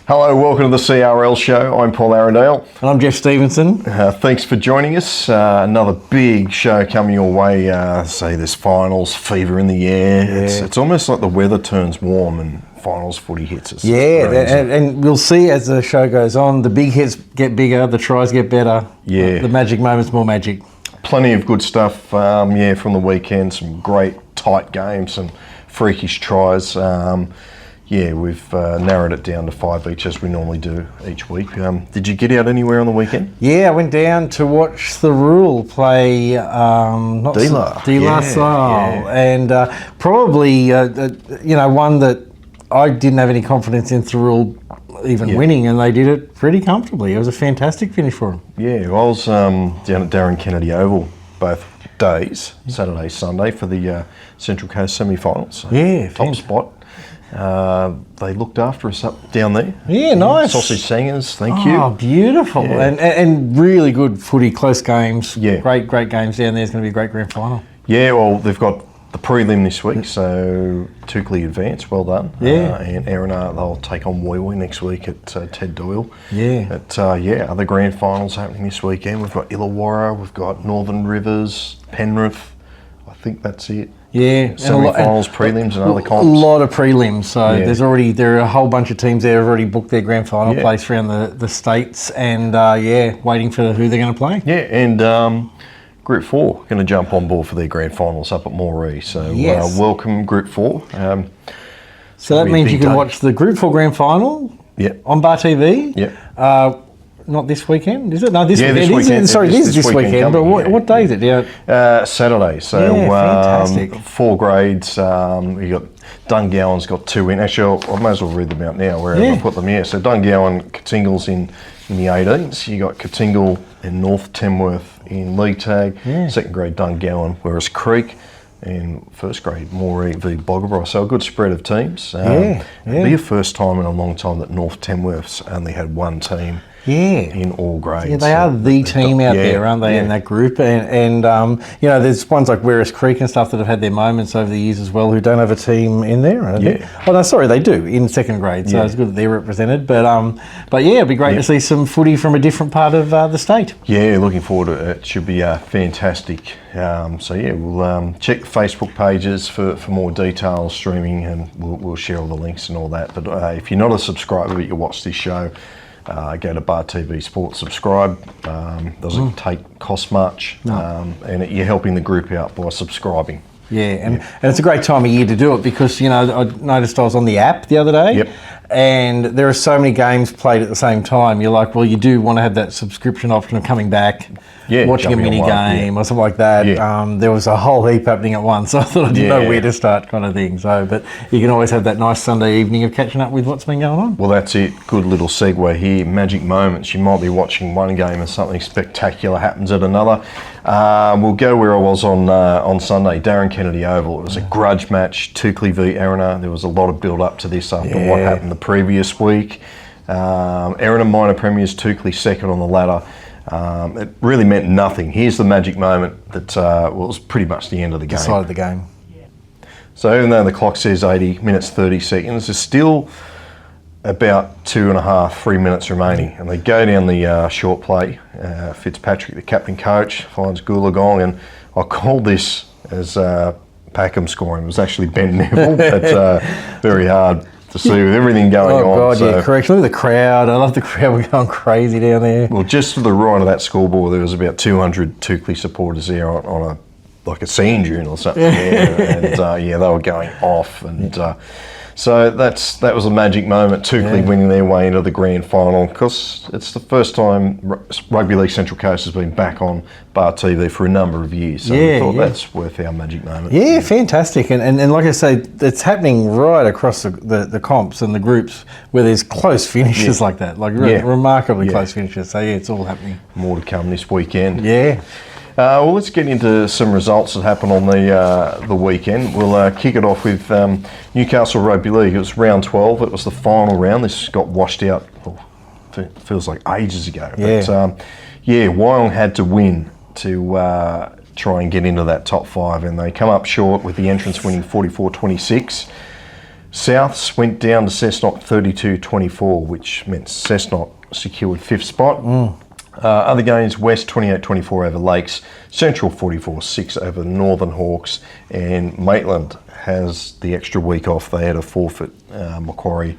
Hello, welcome to the CRL show. I'm Paul Arundale. And I'm Geoff Stevenson. Thanks for joining us. Another big show coming your way. Say there's finals, fever in the air. Yeah. It's almost like the weather turns warm and finals footy hits us. Yeah, and we'll see as the show goes on, the big hits get bigger, the tries get better. Yeah. The magic moments more magic. Plenty of good stuff, from the weekend. Some great tight games, some freakish tries. We've narrowed it down to 5 each as we normally do each week. Did you get out anywhere on the weekend? Yeah, I went down to watch the Rule play De-La. And probably one that I didn't have any confidence in Thurul even winning, and they did it pretty comfortably. It was a fantastic finish for them. Yeah, I was down at Darren Kennedy Oval both days, Saturday, Sunday, for the Central Coast semi-finals. Yeah, top spot. They looked after us up down there. Yeah, nice. Sausage singers, thank you. Oh, beautiful. Yeah. And really good footy, close games. Yeah. Great games down there. It's going to be a great grand final. Yeah, well, they've got the prelim this week, so Tukely advance, well done. Yeah. And Erina, they'll take on Woiwoi next week at Ted Doyle. Yeah. But other grand finals happening this weekend. We've got Illawarra, we've got Northern Rivers, Penrith. I think that's it. Yeah, semi-finals, prelims, and other comps. A lot of prelims. So there are a whole bunch of teams there who have already booked their grand final place around the states, and waiting for who they're going to play. Yeah, and Group 4 going to jump on board for their grand finals up at Moree. So welcome Group 4. So that means you can watch the Group 4 grand final. On BarTV. Not this weekend, is it? No, this weekend. Sorry, it is this weekend. But what day is it? Saturday. So fantastic. 4 grades. You got Dungowan's got 2 in. Actually, I may as well read them out now wherever I put them here. So Dungowan, Katingle's in the 18s. You got Katingle and North Tamworth in league tag. Second grade Dungowan, Werris Creek. And first grade, Moree v Bogabri. So a good spread of teams. It'll be a first time in a long time that North Tamworth's only had one team in all grades. Yeah, they are the team out there, aren't they, in that group? And there's ones like Werris Creek and stuff that have had their moments over the years as well who don't have a team in there. Oh, no, sorry, they do in second grade. So it's good that they're represented. But it'd be great to see some footy from a different part of the state. Yeah, looking forward to it. It should be fantastic. We'll check the Facebook pages for more details, streaming, and we'll share all the links and all that. But if you're not a subscriber but you watch this show, go to BarTV Sports, subscribe. Doesn't cost much, and you're helping the group out by subscribing. And it's a great time of year to do it because I noticed I was on the app the other day, and there are so many games played at the same time. You're like, well, you do want to have that subscription option of coming back, watching a mini game or something like that. There was a whole heap happening at once, so I thought I didn't know where to start, kind of thing. So, but you can always have that nice Sunday evening of catching up with what's been going on. Well, that's it. Good little segue here. Magic moments. You might be watching one game and something spectacular happens at another. We'll go where I was on Sunday, Darren Kennedy Oval. It was a grudge match, Tukely v Erina. There was a lot of build up to this after what happened the previous week. Erina minor premiers, Tukely second on the ladder. It really meant nothing. Here's the magic moment that was pretty much the end of the game. Decided the game. So even though the clock says 80 minutes 30 seconds, there's still about 3 minutes remaining, and they go down the short play. Fitzpatrick, the captain coach, finds Goolagong, and I called this as Packham scoring. It was actually Ben Neville. That's very hard to see with everything going on. Oh God, correct. Look at the crowd. I love the crowd. We're going crazy down there. Well, just to the right of that scoreboard, there was about 200 Tukely supporters there on a sand dune or something. And they were going off, and so that was a magic moment. Tukely winning their way into the grand final, because it's the first time Rugby League Central Coast has been back on BarTV for a number of years. So I thought that's worth our magic moment. Yeah, fantastic. And like I say, it's happening right across the comps and the groups where there's close finishes like that, remarkably close finishes. So it's all happening. More to come this weekend. Well, let's get into some results that happened on the weekend. We'll kick it off with Newcastle Rugby League. It was round 12. It was the final round. This got washed out, feels like ages ago. But Wyong had to win to try and get into that top 5, and they come up short with the entrance winning 44-26. Souths went down to Cessnock 32-24, which meant Cessnock secured 5th spot. Other games, West 28-24 over Lakes, Central 44-6 over Northern Hawks, and Maitland has the extra week off. They had a forfeit. Macquarie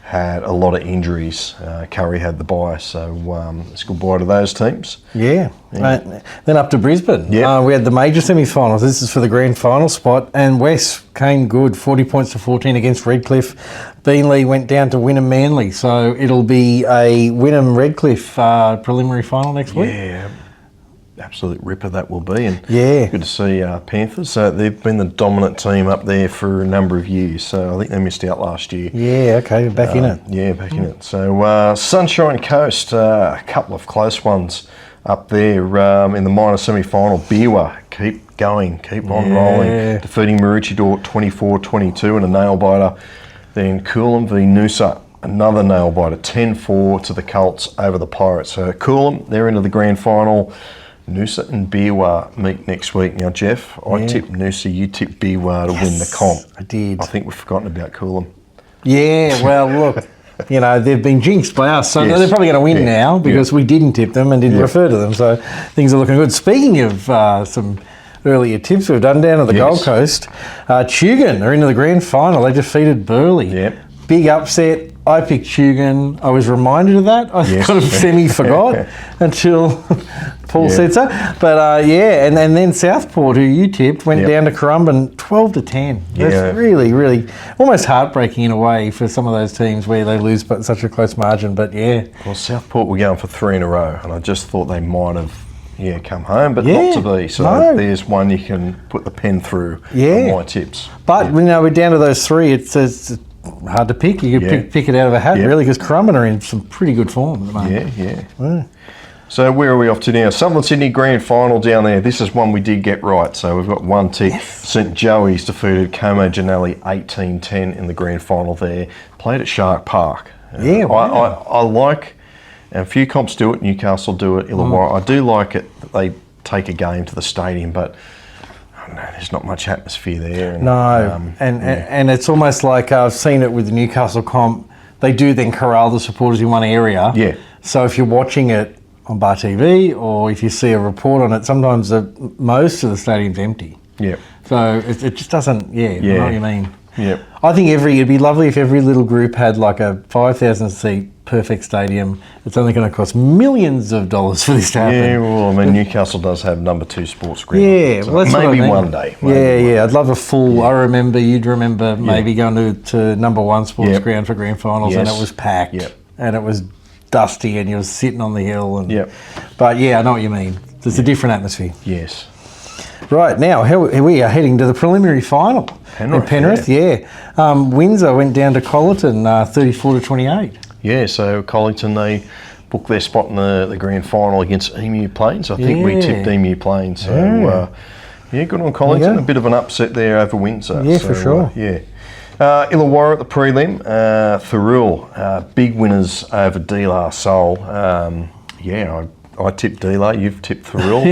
had a lot of injuries. Curry had the bye, so it's goodbye to those teams. Yeah. Then up to Brisbane. Yeah. We had the major semi-finals. This is for the grand final spot, and West came good, 40 points to 14 against Redcliffe. Beenleigh went down to Wynnum Manly, so it'll be a Wynnum Redcliffe preliminary final next week. Yeah. Absolute ripper that will be, and yeah, good to see Panthers. So they've been the dominant team up there for a number of years. So I think they missed out last year. Yeah, okay, back in it. Yeah, back in it. So Sunshine Coast, a couple of close ones up there in the minor semi-final. Beerwah, keep going, keep on rolling, defeating Maroochydore 24-22 in a nail biter. Then Coolum v Noosa, another nail biter, 10-4 to the Colts over the Pirates. So Coolum, they're into the grand final. Noosa and Beerwah meet next week. Now, Geoff, I tipped Noosa, you tipped Beerwah to win the comp. I did. I think we've forgotten about Coolum. Yeah, well, look, they've been jinxed by us, so they're probably going to win now because we didn't tip them and didn't refer to them, so things are looking good. Speaking of some earlier tips we've done down at the Gold Coast, Tugun are into the grand final. They defeated Burleigh. Yep. Big upset. I picked Tugun. I was reminded of that. I kind of semi-forgot until Paul said so. But and then Southport, who you tipped, went down to Currumbin 12-10. That's really, really almost heartbreaking in a way for some of those teams where they lose by such a close margin. But well, Southport were going for 3 in a row, and I just thought they might have come home, but not to be. So there's one you can put the pen through on my tips. But we're down to those 3. It's hard to pick. You could pick it out of a hat, really, because Currumbin are in some pretty good form at the moment. So where are we off to now? Sutherland Sydney Grand Final down there. This is one we did get right. So we've got one tick. St Joey's defeated Como Janelli 18-10 in the Grand Final there. Played at Shark Park. I like, and a few comps do it, Newcastle do it, Illawarra. I do like it that they take a game to the stadium, but there's not much atmosphere there. And, and it's almost like I've seen it with the Newcastle comp. They do then corral the supporters in one area. Yeah. So if you're watching it on BarTV or if you see a report on it, sometimes most of the stadium's empty. Yeah. So it just doesn't. I know what you mean. Yeah. I think it'd be lovely if every little group had like a 5,000 seat perfect stadium. It's only going to cost millions of dollars for this to happen. Yeah, well, I mean, Newcastle does have number 2 sports ground. Yeah, so well, that's maybe what I mean. one day. I'd love a full. You'd remember maybe going to number 1 sports ground for grand finals, and it was packed, and it was dusty, and you were sitting on the hill. And but I know what you mean. There's a different atmosphere. Yes. Right, now here we are heading to the preliminary final in Penrith. Windsor went down to Colleton 34-28. Yeah, so Collington, they booked their spot in the grand final against Emu Plains. I think we tipped Emu Plains. So, good on Collington. A bit of an upset there over Windsor. Yeah, for sure. Illawarra at the prelim. Thurul, big winners over De La Salle. I tipped Delay, you've tipped Thurul.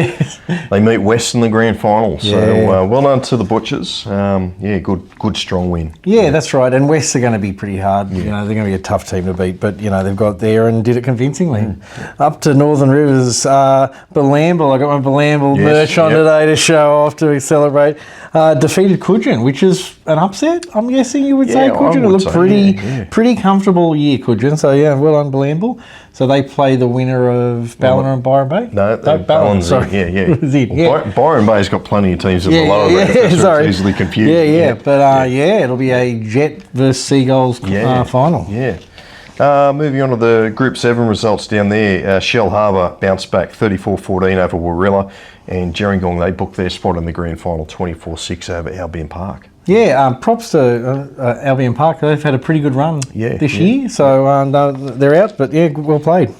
They meet West in the grand final, so well done to the Butchers. Good strong win. Yeah, that's right, and West are going to be pretty hard. They're going to be a tough team to beat, but they've got there and did it convincingly. Up to Northern Rivers, Belamble. I got my Belamble merch on today to show off, to celebrate. Defeated Coogin, which is an upset, I'm guessing you would say, Coogin. It looked pretty comfortable year, Coogin, so well done, Belamble. So they play the winner of Ballina and Byron Bay? No, Ballina, sorry. Byron Bay's got plenty of teams in the lower grade. It's easily confusing. But it'll be a Jet versus Seagulls final. Moving on to the Group 7 results down there. Shell Harbour bounced back 34-14 over Warilla, and Gerringong, they booked their spot in the grand final 24-6 over Albion Park. Props to Albion Park. They've had a pretty good run this year, so they're out, but well played.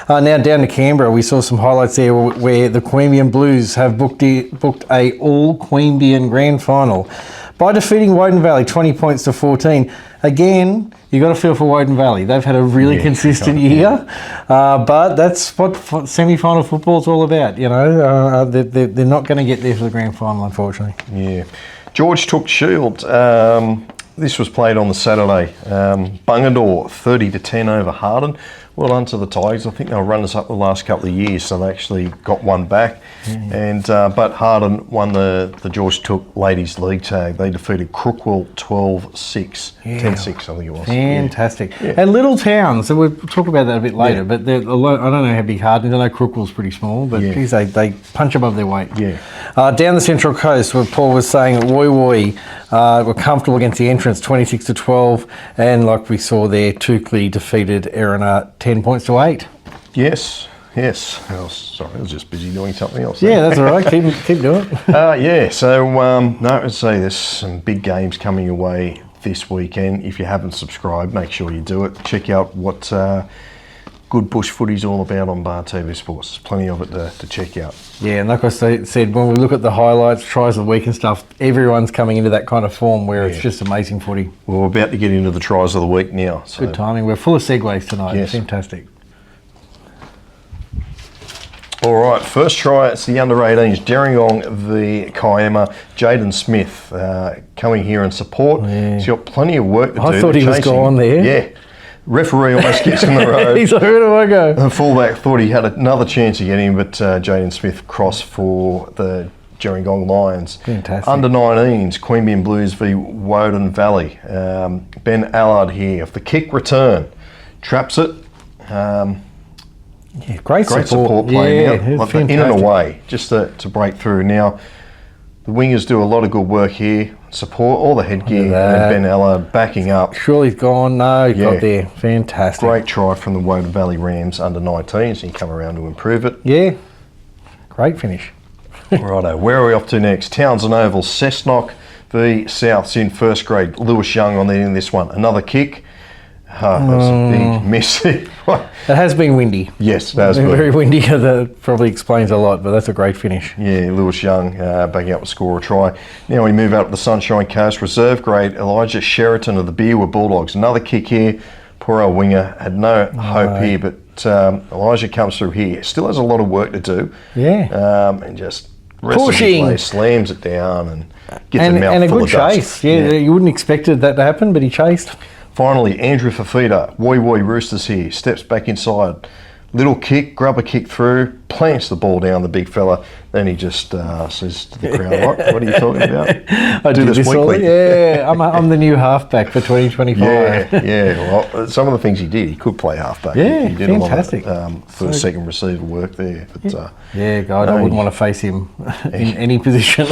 Now down to Canberra, we saw some highlights there where the Queanbeyan Blues have booked a all Queanbeyan grand final by defeating Woden Valley 20 points to 14. Again, you got to feel for Woden Valley. They've had a really consistent year, but that's what semi-final football's all about. They're not going to get there for the grand final, unfortunately. George took Shield. this was played on the Saturday. Bungadore 30-10 over Harden. Well done to the Tigers. I think they were runners up the last couple of years, so they actually got one back. And but Harden won the George Took Ladies League tag. They defeated Crookwell 12-6, 10-6 I think it was. Fantastic. And little towns, so we'll talk about that a bit later, but they're I don't know how big Harden, I know Crookwell's pretty small, but geez, they punch above their weight. Down the Central Coast, where Paul was saying that Woi were comfortable against the entrance 26-12, and like we saw there, Toukley defeated Erina 10 points to 8. Yes. Oh, sorry, I was just busy doing something else. Yeah, that's all right. Keep doing it. So I'd say there's some big games coming away this weekend. If you haven't subscribed, make sure you do it. Check out what good bush footy's all about on BarTV Sports. There's plenty of it to check out. Yeah, and like I said, when we look at the highlights, tries of the week and stuff, everyone's coming into that kind of form where it's just amazing footy. Well, we're about to get into the tries of the week now. So. Good timing. We're full of segues tonight. Yes. Fantastic. All right, first try, it's the under-18s, Gerringong v Kiama. Jaden Smith coming here in support. He's got plenty of work to do. I thought he was gone there. Yeah. Referee almost gets in the road. He's like, where do I go? The fullback thought he had another chance of getting him, but Jaden Smith crossed for the Gerringong Lions. Fantastic. Under-19s, Queanbeyan Blues v Woden Valley. Ben Allard here. If the kick return, traps it. Great support play now, like in and away, just to break through. Now, the wingers do a lot of good work here. Support all the headgear, and Ben Allard backing up. Surely's gone. No, he got there. Fantastic. Great try from the Woden Valley Rams under-19s. He come around to improve it. Yeah, great finish. Righto, where are we off to next? Townsend Oval, Cessnock v Souths in first grade. Lewis Young on the end of this one. Another kick. That's a big miss. It has been windy. Yes, that's been very windy. That probably explains a lot, but that's a great finish. Yeah, Lewis Young backing up to score a try. Now we move up to the Sunshine Coast. Reserve grade, Elijah Sheraton of the Beerwood Bulldogs. Another kick here. Poor old winger had no hope here, but Elijah comes through here. Still has a lot of work to do. Yeah. And just pushing, slams it down and gets a mouthful and a good of dust. chase. Yeah, you wouldn't expect that to happen, but he chased. Finally, Andrew Fafita, Woi Roosters here, steps back inside. Little kick, grubber kick through, plants the ball down the big fella. Then he just says to the crowd, what are you talking about? I do this weekly. I'm the new halfback for 2025. Well, some of the things he did, he could play halfback. Yeah, he did fantastic. A lot of, for the second receiver work there. But, God, I wouldn't want to face him in any position.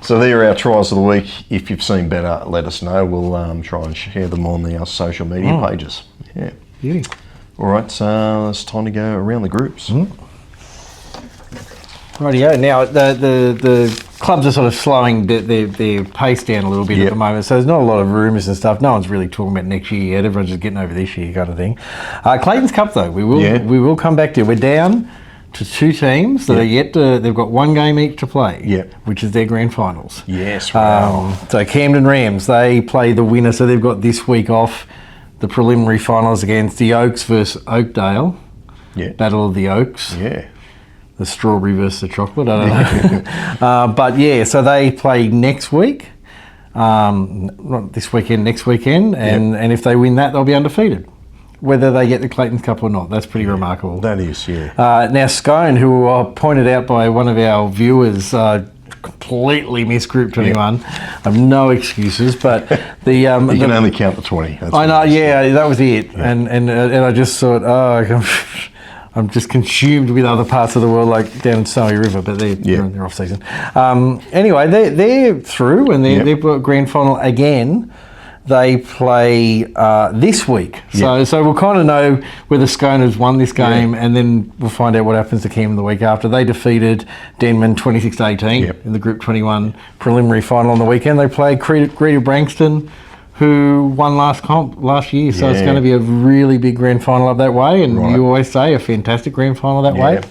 So there are our tries of the week. If you've seen better, let us know. We'll try and share them on our social media pages. Yeah. Beauty. All right, so it's time to go around the groups. Rightio. Now, the clubs are sort of slowing their pace down a little bit at the moment, so there's not a lot of rumours and stuff. No one's really talking about next year yet. Everyone's just getting over this year kind of thing. Clayton's Cup, though, we will come back to. We're down to two teams that are yet to, they've got one game each to play, which is their grand finals. Yes, wow. So Camden Rams, they play the winner, so they've got this week off. The preliminary finals against the Oaks versus Oakdale. Yeah. Battle of the Oaks. Yeah. The strawberry versus the chocolate, I don't know. But yeah, so they play next week. Not this weekend, next weekend. And if they win that, they'll be undefeated. Whether they get the Clayton's Cup or not, that's pretty remarkable. That is, now Scone, who pointed out by one of our viewers, completely missed Group 21. I have no excuses, but the you can only count to 20. That's I know, that was it, and I just thought, I'm just consumed with other parts of the world, like down Snowy River, but they're off season. Anyway, they're through, and they've got grand final again. They play this week. So we'll kind of know whether Scone has won this game, and then we'll find out what happens to Camden the week after. They defeated Denman 26-18 in the Group 21 preliminary final on the weekend. They play Greater Branxton, who won last year. So it's going to be a really big grand final up that way. And you always say a fantastic grand final that way.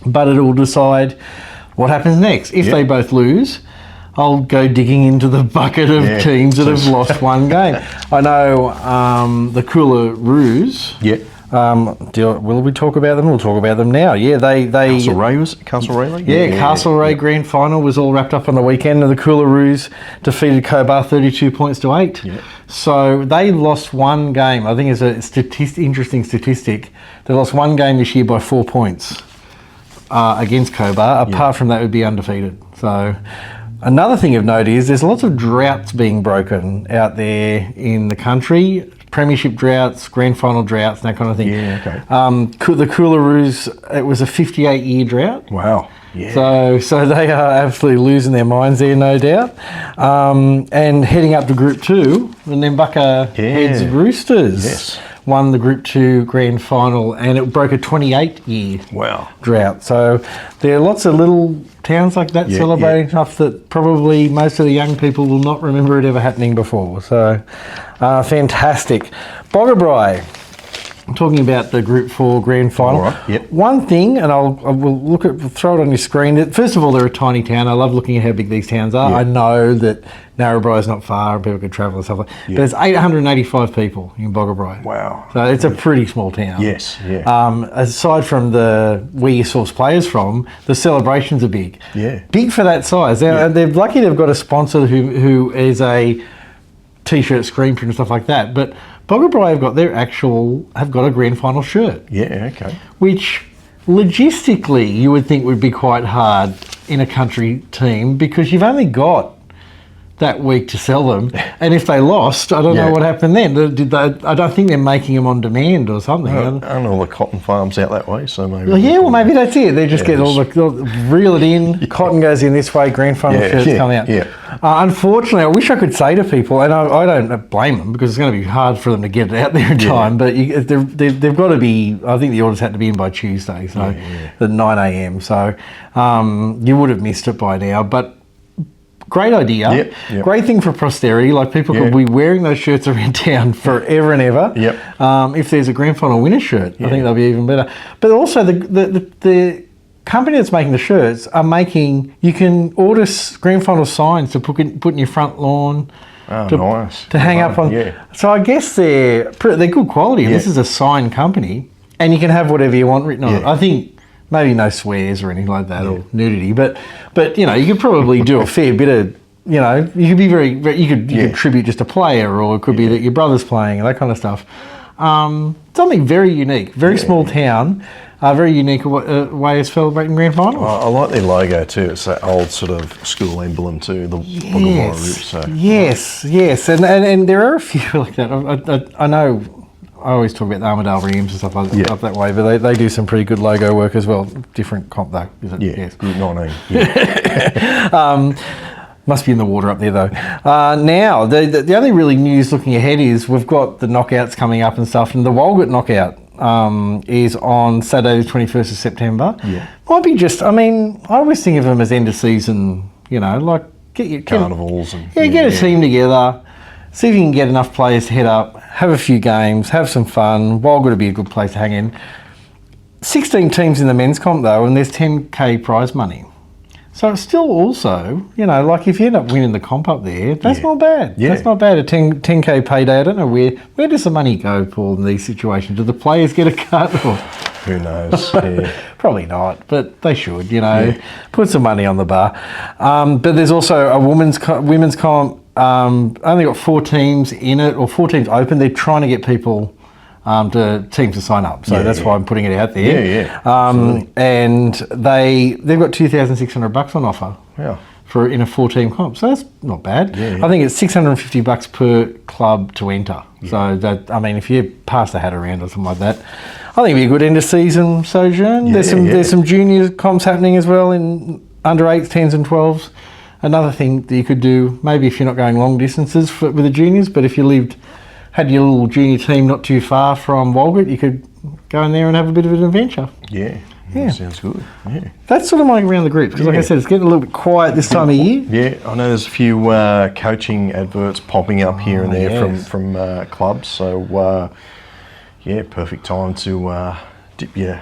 But it will decide what happens next. If they both lose, I'll go digging into the bucket of teams that have lost one game. I know the Cooler Roos Will we talk about them? We'll talk about them now. Yeah, they Castlereagh? Yeah, Castlereagh Grand Final was all wrapped up on the weekend, and the Coolaroos defeated Cobar 32 points to 8. Yeah. So they lost one game. I think it's a interesting statistic. They lost one game this year by 4 points against Cobar. Apart from that, it would be undefeated. So another thing of note is there's lots of droughts being broken out there in the country. Premiership droughts, grand final droughts, that kind of thing. Yeah, okay. The Coolaroos, it was a 58-year drought. Wow. Yeah. So they are absolutely losing their minds there, no doubt. And heading up to Group 2, the Nambucca Heads Roosters won the Group 2 grand final, and it broke a 28-year drought. So there are lots of little towns like that celebrating stuff that probably most of the young people will not remember it ever happening before. So fantastic. Boggabri, talking about the Group 4 grand final. All right. Yep. One thing, and I will throw it on your screen. First of all, they're a tiny town. I love looking at how big these towns are. I know that Narrabri is not far and people could travel and stuff like that. But there's 885 people in Boggabri. Wow. So it's a pretty small town. Yes, yeah. Aside from where you source players from, the celebrations are big. Yeah. Big for that size. They're lucky they've got a sponsor who is a T-shirt, screen print and stuff like that. But Boggabri have got a grand final shirt. Yeah, okay. Which logistically you would think would be quite hard in a country team because you've only got that week to sell them, and if they lost, I don't know what happened then. Did they? I don't think they're making them on demand or something. I don't know all the cotton farms out that way, so maybe. Well, maybe that's it. They just get all the reel it in. Cotton goes in this way. Grand final shirts come out. Yeah. Unfortunately, I wish I could say to people, and I don't blame them because it's going to be hard for them to get it out there in time. But they've got to be. I think the orders had to be in by Tuesday, so at 9 a.m. So you would have missed it by now, but. Great idea. Yep. Great thing for posterity. Like people could be wearing those shirts around town forever and ever. Yep. If there's a grand final winner shirt, I think that'll be even better. But also the company that's making the shirts are making. You can order grand final signs to put in your front lawn. Oh, nice. To hang up on. Yeah. So I guess they're good quality. Yeah. This is a signed company, and you can have whatever you want written on it. I think. Maybe no swears or anything like that or nudity, but you could probably do a fair bit of, you could be you could tribute just a player, or it could be that your brother's playing and that kind of stuff. Something very unique, very small town, very unique way of celebrating grand finals. I like their logo too. It's that old sort of school emblem too, the Boggabri Root. So. Yes, and there are a few like that. I know. I always talk about the Armidale Rams and stuff like that up that way, but they do some pretty good logo work as well. Different comp though, is it? Yeah, yes. Group 19. Yeah. Must be in the water up there though. Now, the only really news looking ahead is we've got the knockouts coming up and stuff, and the Walgett knockout is on Saturday the 21st of September. Yeah. Might be just, I always think of them as end of season, like get your carnivals and get a team together. See if you can get enough players to head up, have a few games, have some fun. Walgett would be a good place to hang in. 16 teams in the men's comp though, and there's 10k prize money. So it's still also, like if you end up winning the comp up there, that's not bad. Yeah. That's not bad. A 10k payday. I don't know where does the money go, Paul, in these situations? Do the players get a cut? Or? Who knows? Yeah. Probably not, but they should, put some money on the bar. But there's also a women's comp. Only got 4 teams in it, or 4 teams open. They're trying to get people teams to sign up, so that's why I'm putting it out there. And they've got $2,600 on offer. Yeah. In a 4-team comp, so that's not bad. Yeah. I think it's $650 per club to enter. Yeah. So that if you pass the hat around or something like that, I think it'd be a good end of season sojourn. Yeah, there's some junior comps happening as well in under 8s, 10s, and 12s. Another thing that you could do, maybe if you're not going long distances with the juniors, but if you had your little junior team not too far from Walgett, you could go in there and have a bit of an adventure. Yeah, sounds good. Yeah, that's sort of my around the groups because, like I said, it's getting a little bit quiet this time of year. Yeah, I know there's a few coaching adverts popping up here and there from clubs. So perfect time to dip your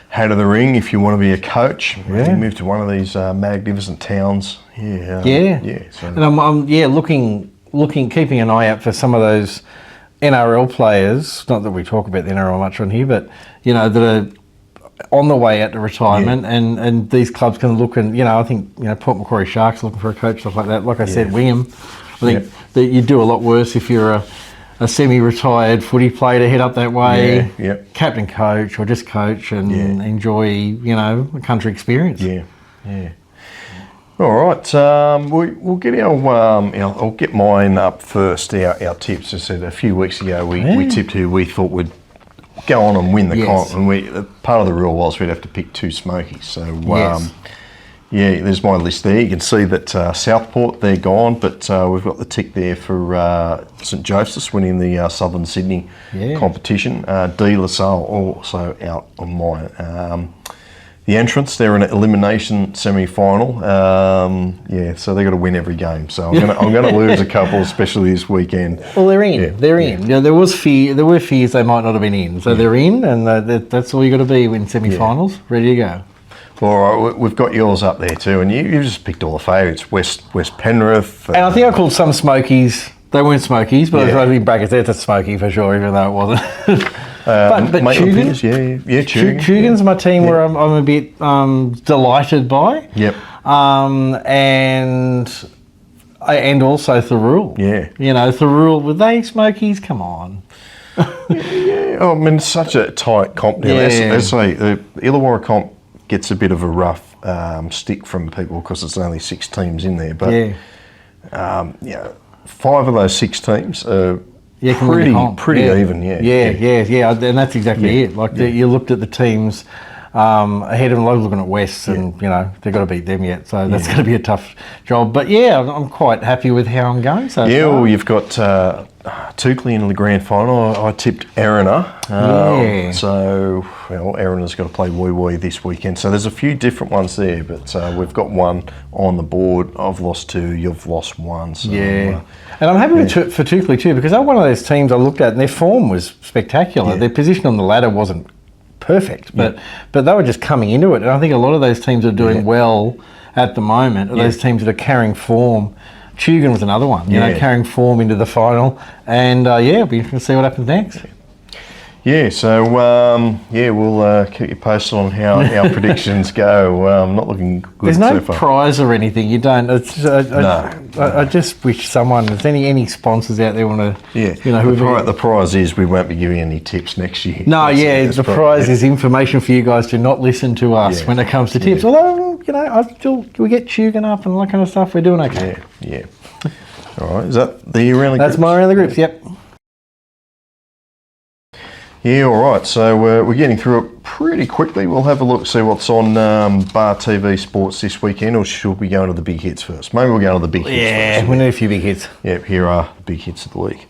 hat of the ring if you want to be a coach. Maybe move to one of these magnificent towns. So. And I'm looking, keeping an eye out for some of those NRL players, not that we talk about the NRL much on here, but, you know, that are on the way out to retirement, and these clubs can look, and, you know, I think, you know, Port Macquarie Sharks looking for a coach, stuff like that. Like I said, Wingham, I think that you do a lot worse if you're a semi-retired footy player to head up that way, captain coach or just coach and enjoy, you know, a country experience. All right, we'll get I'll get mine up first. Our tips. As I said a few weeks ago, we tipped who we thought would go on and win the comp, and part of the rule was we'd have to pick 2 smokies. So there's my list there. You can see that Southport, they're gone, but we've got the tick there for St Joseph's winning the Southern Sydney competition. De La Salle also out on mine. The entrance, they're in an elimination semi-final. So they've got to win every game. So I'm going to lose a couple, especially this weekend. Well, they're in. Yeah, they're in. Yeah, there were fears they might not have been in. So they're in, and that's all you got to be in semi-finals, ready to go. All right, we've got yours up there too, and you just picked all the favourites. West Penrith. And I think I called some smokies. They weren't smokies, but I was in brackets. That's a smoky for sure, even though it wasn't. But Tugans, Tugans, my team, where I'm a bit delighted by. And also Thurul. You know, Thurul, were they smokies? Come on. I mean, it's such a tight comp now. As say, the Illawarra comp gets a bit of a rough stick from people because it's only 6 teams in there. But 5 of those 6 teams are pretty even. And that's exactly it. Like you looked at the teams ahead of them, looking at West, and you know they've got to beat them yet. So that's going to be a tough job. But I'm quite happy with how I'm going so far. Well, you've got Toukley in the grand final. I tipped Erina. So, Erina's got to play Wee this weekend. So there's a few different ones there, but we've got one on the board. I've lost 2, you've lost 1. So, and I'm happy for Toukley too, because they're one of those teams I looked at and their form was spectacular. Their position on the ladder wasn't perfect, but they were just coming into it. And I think a lot of those teams are doing well at the moment, those teams that are carrying form. Tugan was another one, you know, carrying form into the final, and it'll be interesting to see what happens next. So we'll keep you posted on how our predictions go. I'm not looking good. There's no so far. prize or anything. You don't. I just wish someone, if there's any sponsors out there want to, you know, the prize is we won't be giving any tips next year. No, the prize is information for you guys to not listen to us when it comes to tips. Although, you know, we get Tugan up and all that kind of stuff. We're doing okay. All right. Is that the around the groups? That's my around the groups. Yep. All right. So we're getting through it pretty quickly. We'll have a look, see what's on BarTV Sports this weekend, or should we go into the big hits first? Maybe we'll go into the big hits first. We need a few big hits. Here are the big hits of the week.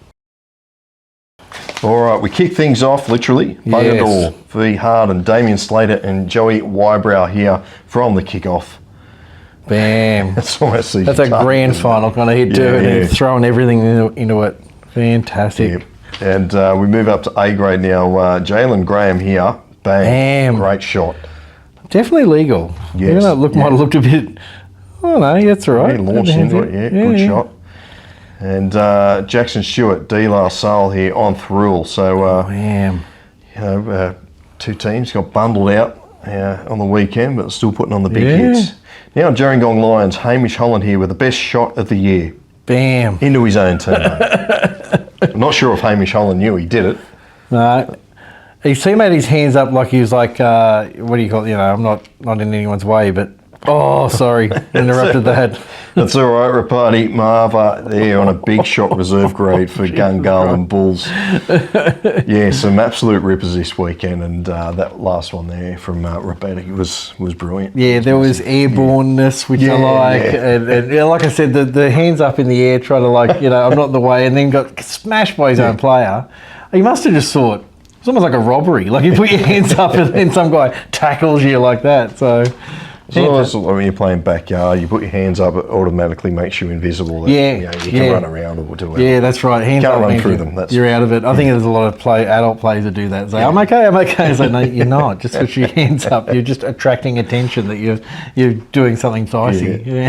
All right, we kick things off literally. Bungadore v Harden, Damien Slater and Joey Wybrow here from the kickoff. Bam. That's almost That's a grand final kind of hit too, and throwing everything into it. Fantastic. And we move up to A grade now. Jalen Graham here. Bang. Great shot. Definitely legal. Yes. Even though it might have looked a bit, oh no, that's all right. He launched into it, good shot. And Jackson Stewart, De La Salle here on Thurul. So, you know, 2 teams got bundled out on the weekend, but still putting on the big hits. Now, Gerringong Lions, Hamish Holland here with the best shot of the year. Bam. Into his own team. I'm not sure if Hamish Holland knew he did it. No. His team had his hands up like he was like, what do you call it? You know, I'm not in anyone's way, but sorry, interrupted that. That's all right, Rapati. Marva there on a big shot reserve grade for Gungal and Bulls. Some absolute rippers this weekend, and that last one there from Rapati was brilliant. There was airborneness, which I like. And like I said, the hands up in the air, try to like, you know, I'm not in the way, and then got smashed by his own player. He must have just thought, it's almost like a robbery. Like you put your hands up and then some guy tackles you like that. So... So when you're playing backyard, you put your hands up, it automatically makes you invisible. You can run around or do it. Yeah, that's right. Hands can't up, run through them. You're out of it. I think there's a lot of adult players that do that. Say, I'm okay. It's like, no, you're not. Just put your hands up. You're just attracting attention that you're doing something dicey.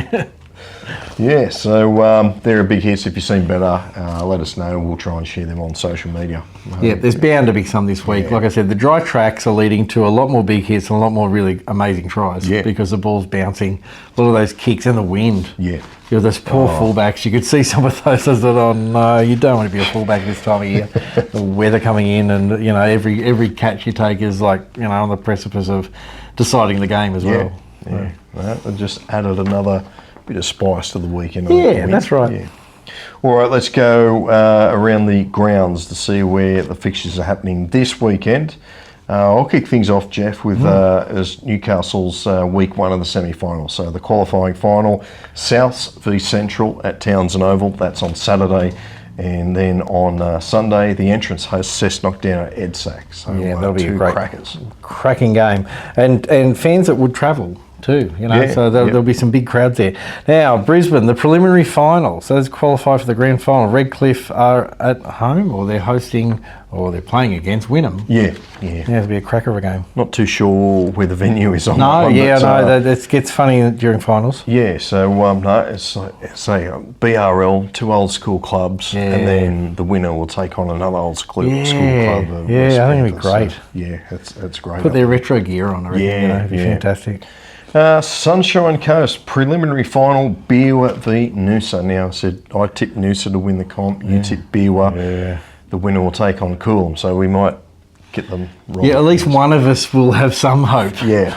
Yeah, so they're a big hit. If you've seen better, let us know. We'll try and share them on social media. Yeah, there's bound to be some this week. Yeah. Like I said, the dry tracks are leading to a lot more big hits and a lot more really amazing tries because the ball's bouncing. A lot of those kicks and the wind. Yeah. You know, those poor fullbacks, you could see some of those as that, oh no, you don't want to be a fullback this time of year. The weather coming in and, you know, every catch you take is like, you know, on the precipice of deciding the game as well. Yeah. Well, it just added another bit of spice to the weekend. Yeah, that's right. Yeah. All right, let's go around the grounds to see where the fixtures are happening this weekend. I'll kick things off, Geoff, with as Newcastle's week one of the semi-final. So the qualifying final, Souths v Central at Townsend Oval. That's on Saturday. And then on Sunday, the entrance hosts Cessnock down at EDSAC. So that'll be a great crackers. Cracking game. And fans that would travel too, you know, so there'll be some big crowds there. Now, Brisbane, the preliminary final. So those qualify for the grand final. Redcliffe are at home, or they're hosting, or they're playing against Wynnum. Yeah, it'll be a cracker of a game. Not too sure where the venue is on that No, one. that gets funny during finals. Yeah, so no, it's BRL, two old school clubs, and then the winner will take on another old school club. I think it'll be great. So, that's great. Put their retro gear on, I reckon. It'd be fantastic. Sunshine Coast, preliminary final, Beerwah v Noosa. Now, I tipped Noosa to win the comp, you tipped Beerwah. Yeah. The winner will take on Coolum, so we might get them right. Yeah, at least one of us will have some hope. Yeah.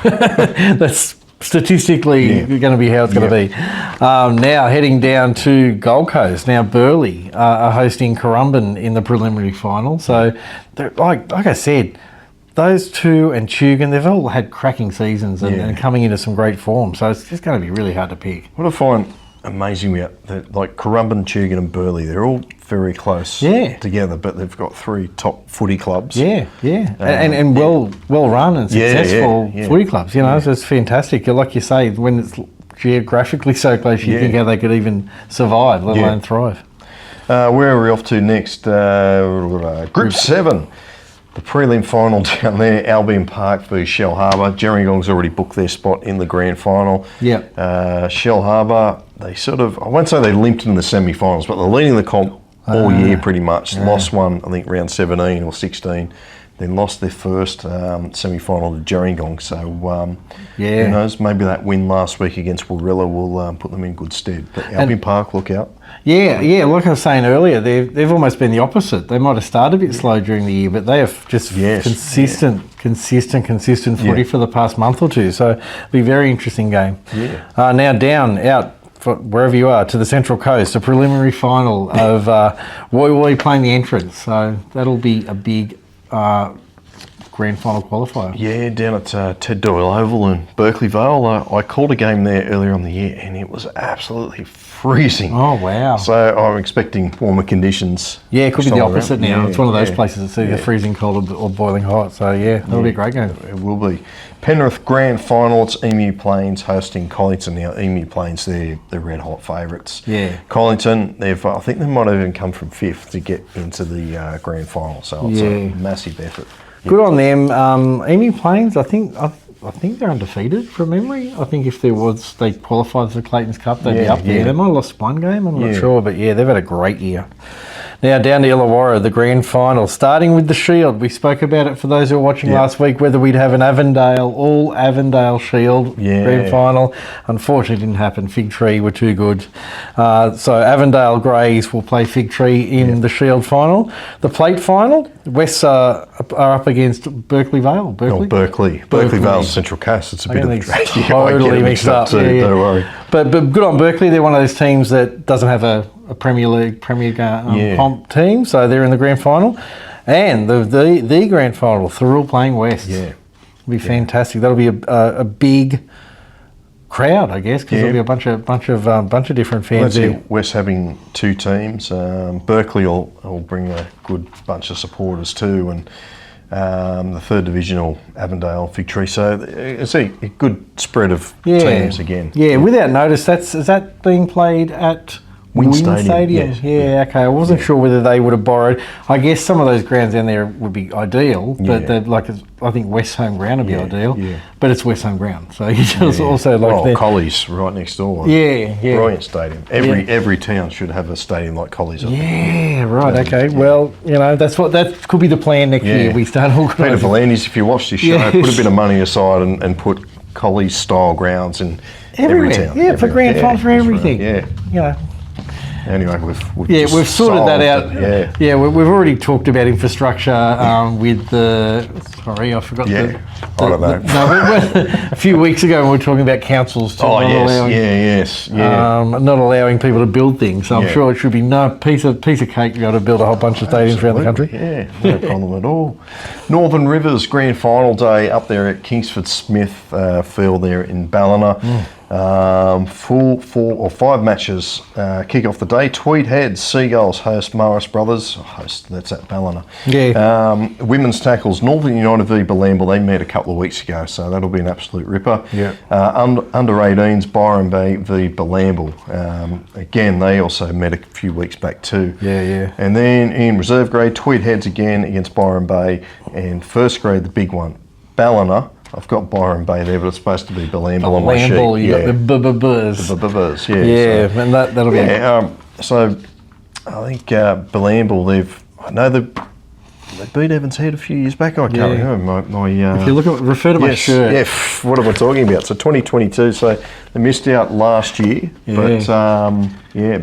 That's statistically going to be how it's going to be. Now, heading down to Gold Coast. Now, Burleigh are hosting Currumbin in the preliminary final. So, like I said, those two and Tugan, they've all had cracking seasons and coming into some great form. So it's just going to be really hard to pick. What I find amazing about that, like Currumbin, Tugan and Burleigh, they're all very close together, but they've got three top footy clubs. And well run and successful footy clubs. You know, so it's fantastic. Like you say, when it's geographically so close, you think how they could even survive, let alone thrive. Where are we off to next? Group 7. The prelim final down there, Albion Park v Shell Harbour. Gerringong's already booked their spot in the grand final. Shell Harbour, they sort of, I won't say they limped in the semi-finals, but they're leading the comp all year pretty much. Lost one, I think, round 17 or 16. Then lost their first semi-final to Gerringong. So, who knows, maybe that win last week against Warilla will put them in good stead. But Albion Park, look out. Like I was saying earlier, they've almost been the opposite. They might have started a bit slow during the year, but they have just consistent footy for the past month or two. So it'll be a very interesting game. Now out for wherever you are, to the Central Coast, a preliminary final of Woi Woi playing the entrance. So that'll be a big grand final qualifier. Yeah, down at Ted Doyle Oval in Berkeley Vale. I called a game there earlier on the year and it was absolutely freezing. Oh, wow. So I'm expecting warmer conditions. Yeah, it could be the opposite now. It's one of those places that's either freezing cold or boiling hot. So, that'll be a great game. It will be. Penrith Grand Final, it's Emu Plains hosting Collington. Now, Emu Plains, they're red hot favourites. Collington, I think they might have even come from 5th to get into the grand final. So it's a massive effort. Good on them. Emu Plains, I think they're undefeated from memory. I think if they qualified for the Clayton's Cup, they'd be up there. They might have lost one game, I'm not sure, but they've had a great year. Now down to Illawarra, the grand final, starting with the Shield. We spoke about it for those who were watching last week, whether we'd have an all Avondale Shield grand final. Unfortunately, it didn't happen. Fig Tree were too good. So Avondale Greys will play Fig Tree in the Shield final. The plate final, Wests are up against Berkeley Vale. Berkeley Vale, Central Coast. It's a bit of totally mixed up too. Don't worry. But good on Berkeley. They're one of those teams that doesn't have a Premier League, comp team, so they're in the grand final. And the grand final, Thurl playing West. It'll be fantastic. That'll be a big crowd, I guess, because there'll be a bunch of different fans there. West having two teams. Berkeley will bring a good bunch of supporters too, and the third divisional Avondale Fig Tree. So it's a good spread of teams again. Yeah, without notice, is that being played at Wynn Stadium. Yeah, okay. I wasn't sure whether they would have borrowed. I guess some of those grounds down there would be ideal, but I think West home ground would be ideal. Yeah. But it's West home ground, so you just also like Collies right next door. Yeah. Brilliant stadium. Every town should have a stadium like Collies. Yeah, right. Okay. Yeah. Well, that could be the plan next year. We start organising. Peter V'landys, if you watch this show, put a bit of money aside and put Collies style grounds in every town. Yeah, for grand final for everything. Yeah. Anyway, we've sorted that out. We've already talked about infrastructure with the. Sorry, I forgot. I don't know. No, a few weeks ago when we were talking about councils. Not allowing people to build things. So I'm sure it should be no piece of cake to be able to build a whole bunch of stadiums around the country. Yeah, no problem at all. Northern Rivers Grand Final Day up there at Kingsford Smith Field there in Ballina. 5 matches kick off the day. Tweed Heads, Seagulls host Morris Brothers. That's at Ballina. Yeah. Women's tackles, Northern United v Bilamble. They met a couple of weeks ago, so that'll be an absolute ripper. Yeah. Under 18s, Byron Bay v Bilamble. Again, they also met a few weeks back too. Yeah. And then in reserve grade, Tweed Heads again against Byron Bay, and first grade, the big one, Ballina. I've got Byron Bay there, but it's supposed to be Bilamble on my sheet. You got the b-b-buzz. The b-buzz, Yeah, and that'll be... So I think Bilamble, they beat Evans Head a few years back. I can't remember. If you refer to my shirt. Yeah, what am I talking about? So 2022, so they missed out last year, but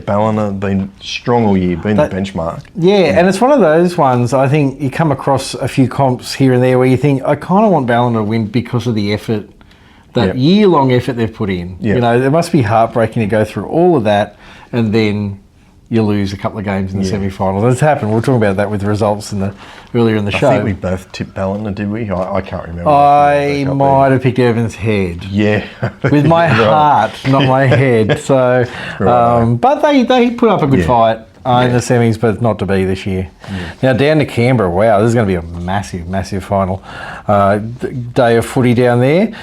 Ballina been strong all year, been the benchmark. Yeah, and it's one of those ones, I think you come across a few comps here and there where you think, I kind of want Ballina to win because of the effort, that year-long effort they've put in. Yep. It must be heartbreaking to go through all of that and then you lose a couple of games in the semi-finals. It's happened. We were talking about that with results earlier in the show. I think we both tipped Ballina, did we? I can't remember. I might have picked Evans Head. Yeah. With my heart, not my head. So, but they put up a good fight in the semis, but not to be this year. Yeah. Now down to Canberra. Wow, this is going to be a massive, massive final day of footy down there.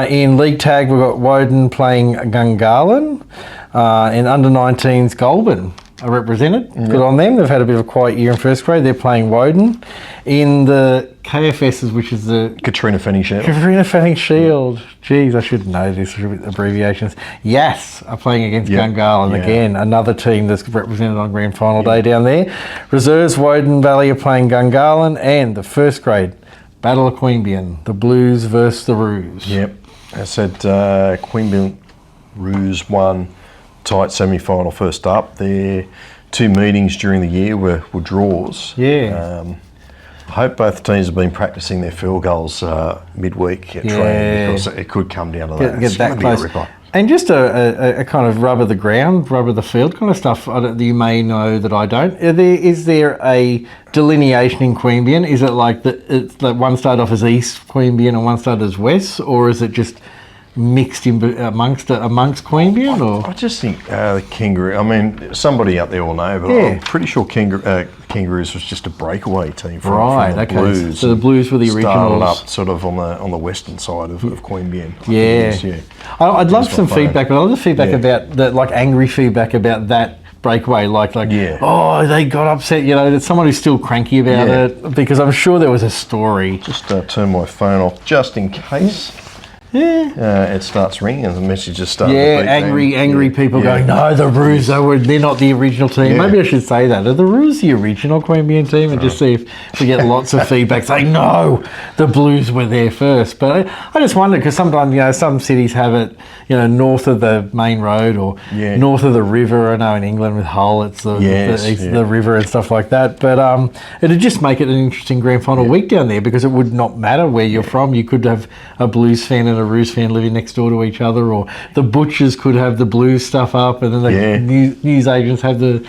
In League Tag, we've got Woden playing Gungahlin, and under 19s Goulburn are represented. Good on them. They've had a bit of a quiet year in first grade. They're playing Woden. In the KFSs, which is the Katrina Fanning Shield. Geez, I should know this abbreviations. Yas are playing against Gungahlin. Again, another team that's represented on grand final day down there. Reserves, Woden Valley are playing Gungahlin, and the first grade Battle of Queanbeyan, the Blues versus the Roos. Yep. I said Queanbeyan Roos won tight semi-final first up. Their 2 meetings during the year were draws. Yeah. I hope both teams have been practicing their field goals midweek at training, because it could come down to that. Get that close. And just a kind of rub of the ground, rub of the field kind of stuff that you may know that I don't. Is there a delineation in Queanbeyan? Is it like that one started off as East Queanbeyan and one started as West, or is it just mixed in amongst Queanbeyan? Or I just think the Kangaroo. I mean, somebody out there will know, but I'm pretty sure Kangaroos was just a breakaway team from the Blues. So the Blues were the originals. Started up sort of on the western side of Queanbeyan. I'd love some feedback, but I'd love the feedback about that, like angry feedback about that breakaway, oh, they got upset, there's someone who's still cranky about it, because I'm sure there was a story. Just turn my phone off just in case. It starts ringing and the messages start. Angry people going, no, the Roos, they're not the original team. Maybe I should say that. Are the Roos the original Queanbeyan team? And just see if we get lots of feedback saying, no, the Blues were there first. But I just wonder, because sometimes, some cities have it, north of the main road or north of the river. I know in England with Hull, it's the river and stuff like that. But it'd just make it an interesting grand final week down there, because it would not matter where you're from. You could have a Blues fan and a Roos fan living next door to each other, or the butchers could have the Blues stuff up, and then the news agents have the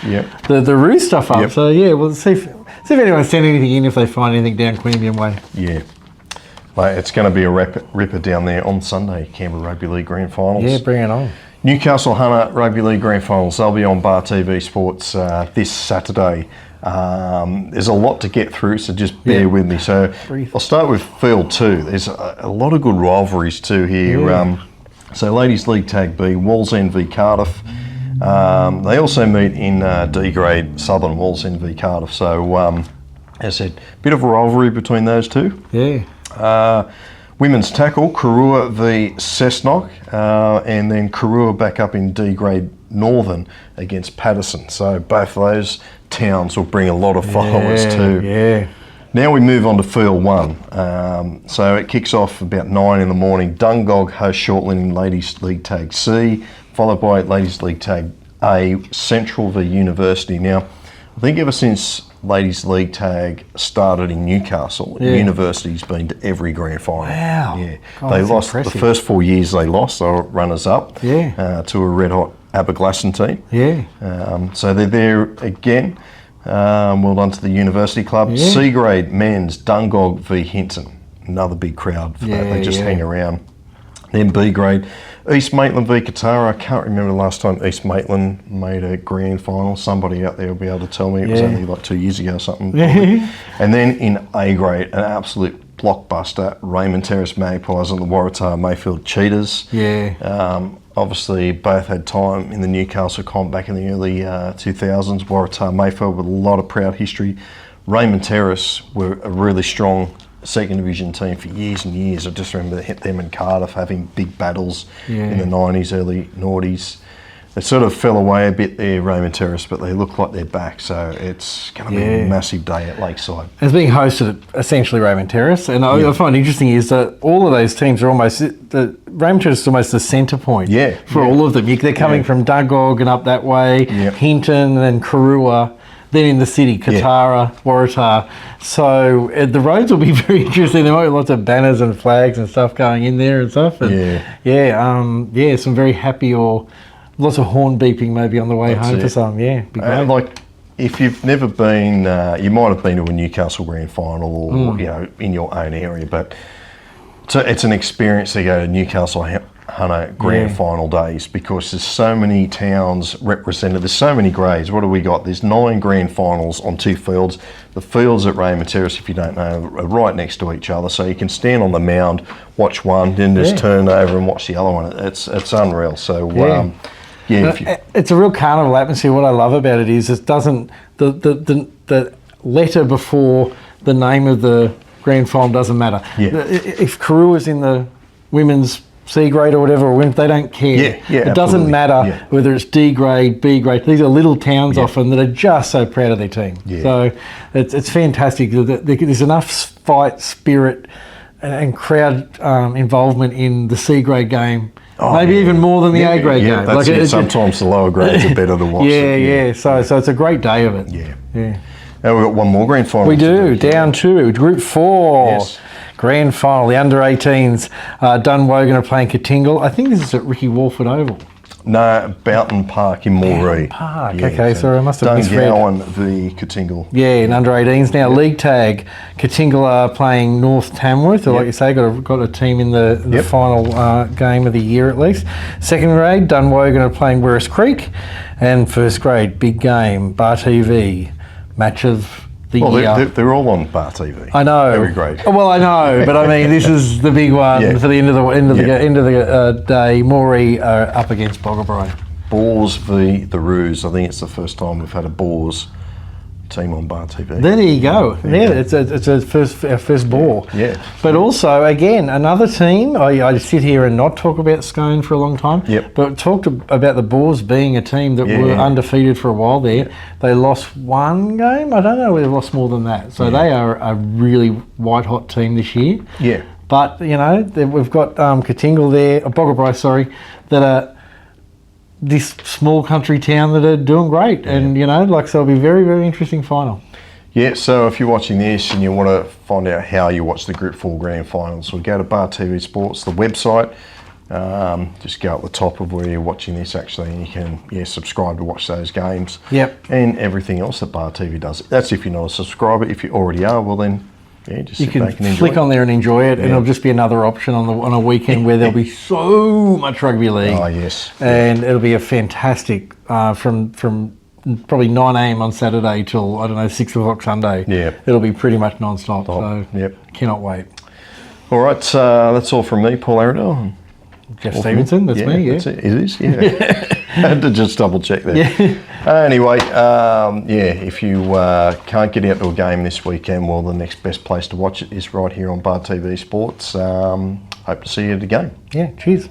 Roos stuff up. So we'll see if anyone's sent anything in, if they find anything down Queanbeyan way. Yeah, mate, it's going to be a ripper down there on Sunday. Canberra Rugby League Grand Finals. Yeah, bring it on. Newcastle Hunter Rugby League Grand Finals. They'll be on BarTV Sports this Saturday. There's a lot to get through, so just bear with me. So I'll start with Field 2. There's a lot of good rivalries too here. So Ladies League Tag B, Wallsend v Cardiff, They also meet in D grade Southern Walls in v Cardiff. So, as I said, bit of a rivalry between those two. Yeah. Women's tackle, Karua v Cessnock, and then Karua back up in D grade Northern against Patterson. So both of those towns will bring a lot of followers too. Yeah. Now we move on to Field 1. So it kicks off about 9 in the morning. Dungog hosts Shortland Ladies League Tag C, followed by Ladies League Tag A, Central v University. Now, I think ever since Ladies League Tag started in Newcastle, University's been to every grand final. Wow. Yeah. God, they that's lost impressive. the first 4 years they lost, they were runners-up to a red-hot Aberglasslyn team. Yeah. So they're there again. Well done to the University Club. Yeah. C grade men's Dungog v Hinton. Another big crowd for that. They just hang around. Then B grade East Maitland v Katara. I can't remember the last time East Maitland made a grand final. Somebody out there will be able to tell me. It was only like 2 years ago or something. And then in A grade, an absolute blockbuster, Raymond Terrace Magpies and the Waratah Mayfield Cheetahs. Yeah. Obviously, both had time in the Newcastle comp back in the early 2000s. Waratah Mayfield with a lot of proud history. Raymond Terrace were a really strong second division team for years and years. I just remember them and Cardiff having big battles in the 90s, early noughties. They sort of fell away a bit there, Raymond Terrace, but they look like they're back. So it's going to be a massive day at Lakeside. It's being hosted at essentially Raymond Terrace, and I find interesting is that all of those teams are almost Raymond Terrace is almost the centre point for all of them. They're coming from Dungog and up that way, Hinton, then Karua, then in the city, Katara, Waratah. So the roads will be very interesting. There might be lots of banners and flags and stuff going in there and stuff. And some very happy or lots of horn beeping maybe on the way home for some. Yeah, be great. Like, if you've never been, you might have been to a Newcastle Grand Final or in your own area, but it's an experience to go to Newcastle Hunter Grand Final days because there's so many towns represented. There's so many grades. What do we got? There's 9 grand finals on 2 fields. The fields at Raymond Terrace, if you don't know, are right next to each other, so you can stand on the mound, watch one, then just turn over and watch the other one. It's unreal. So. It's a real carnival atmosphere. What I love about it is it doesn't the letter before the name of the grand final doesn't matter. If Karua's in the women's C grade or whatever, or they don't care. It doesn't matter whether it's D grade, B grade. These are little towns often that are just so proud of their team. So it's fantastic. There's enough fight, spirit, and crowd involvement in the C grade game. Maybe even more than the A grade game. That's like sometimes the lower grades are better than what's So it's a great day of it. Now we've got one more grand final. We do, down to Group 4. Grand final, the under-18s. Dunwogan are playing Katingal. I think this is at Ricky Walford Oval. No, Boughton Park in Moree. Park, okay, sorry, I must have misread. Dungowan v Katingal. Yeah, in under-18s. Now, League Tag, Katingal are playing North Tamworth. Like you say, got a team in the final game of the year at least. Second grade, Dunwogan are playing Werris Creek. And first grade, big game, BarTV, match of the year. They're all on BarTV. I know. Every grade. Well, I know, but I mean, this is the big one for the end of the day. Moree are up against Boggabri. Boars v the Roos. I think it's the first time we've had a Boars team on BarTV. There you go. It's our first ball. But also, again, another team. I sit here and not talk about Scone for a long time. But talked about the Boars being a team that were undefeated for a while there. They lost one game. I don't know whether they lost more than that. So they are a really white hot team this year. But we've got Katingal there, Boggabri, that are this small country town that are doing great, and so it'll be a very, very interesting final. So if you're watching this and you want to find out how you watch the Group 4 Grand Finals, we'll go to BarTV Sports, the website. Just go at the top of where you're watching this actually, and you can subscribe to watch those games. And everything else that BarTV does. That's if you're not a subscriber. If you already are, well then. Just you can flick on there and enjoy it, and it'll just be another option on a weekend where there'll be so much rugby league. And it'll be a fantastic from probably 9 a.m. on Saturday till 6 o'clock Sunday. It'll be pretty much non-stop. So cannot wait. All right, that's all from me, Paul Aradell. Jeff Stevenson, that's me, yeah. It is, yeah. Had to just double check there. Anyway, if you can't get out to a game this weekend, well, the next best place to watch it is right here on BarTV Sports. Hope to see you at the game. Yeah, cheers.